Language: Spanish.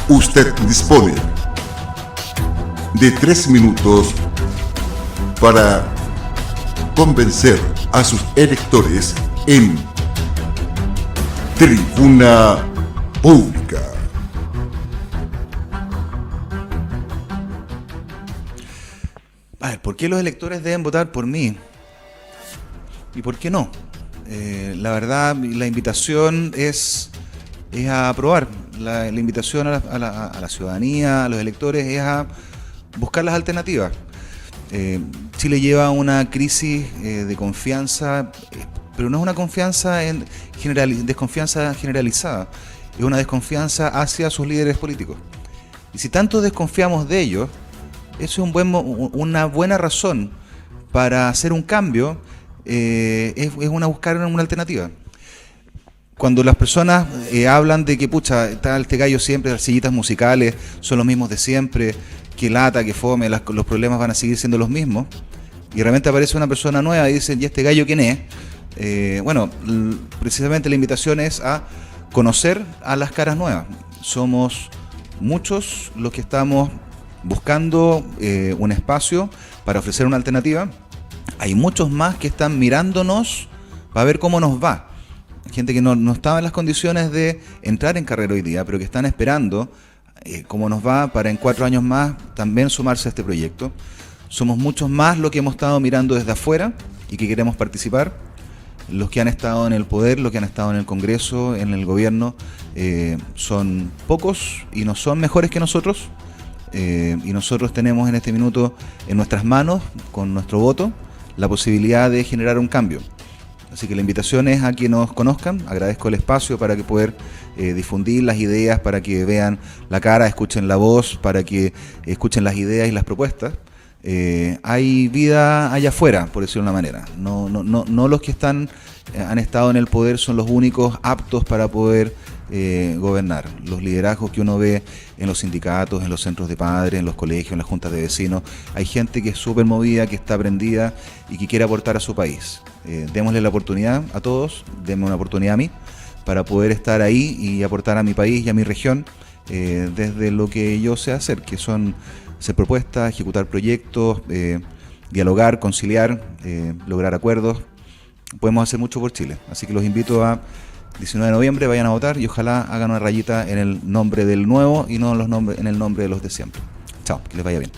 Usted dispone de 3 minutos para convencer a sus electores en Tribuna Pública. A ver, ¿por qué los electores deben votar por mí? ¿Y por qué no? La verdad, la invitación es a aprobar. La invitación a la ciudadanía, a los electores, es a buscar las alternativas. Chile lleva una crisis de confianza, pero no es una confianza desconfianza generalizada, es una desconfianza hacia sus líderes políticos. Y si tanto desconfiamos de ellos, eso es una buena razón para hacer un cambio, es buscar una alternativa. Cuando las personas hablan de que, pucha, está este gallo siempre, las sillitas musicales son los mismos de siempre, que lata, que fome, los problemas van a seguir siendo los mismos, y realmente aparece una persona nueva y dicen, ¿y este gallo quién es? Precisamente la invitación es a conocer a las caras nuevas. Somos muchos los que estamos buscando un espacio para ofrecer una alternativa. Hay muchos más que están mirándonos para ver cómo nos va. Gente que no estaba en las condiciones de entrar en carrera hoy día, pero que están esperando cómo nos va para en 4 años más también sumarse a este proyecto. Somos muchos más los que hemos estado mirando desde afuera y que queremos participar. Los que han estado en el poder, los que han estado en el Congreso, en el gobierno, son pocos y no son mejores que nosotros. Y nosotros tenemos en este minuto en nuestras manos, con nuestro voto, la posibilidad de generar un cambio. Así que la invitación es a que nos conozcan. Agradezco el espacio para que poder difundir las ideas, para que vean la cara, escuchen la voz, para que escuchen las ideas y las propuestas. Hay vida allá afuera, por decirlo de una manera. No los que han estado en el poder son los únicos aptos para poder gobernar. Los liderazgos que uno ve en los sindicatos, en los centros de padres, en los colegios, en las juntas de vecinos, hay gente que es súper movida, que está aprendida y que quiere aportar a su país. Démosle la oportunidad a todos, denme una oportunidad a mí para poder estar ahí y aportar a mi país y a mi región desde lo que yo sé hacer, que son hacer propuestas, ejecutar proyectos, dialogar, conciliar, lograr acuerdos. Podemos hacer mucho por Chile, así que los invito a 19 de noviembre, vayan a votar y ojalá hagan una rayita en el nombre del nuevo y no en el nombre de los de siempre. Chao, que les vaya bien.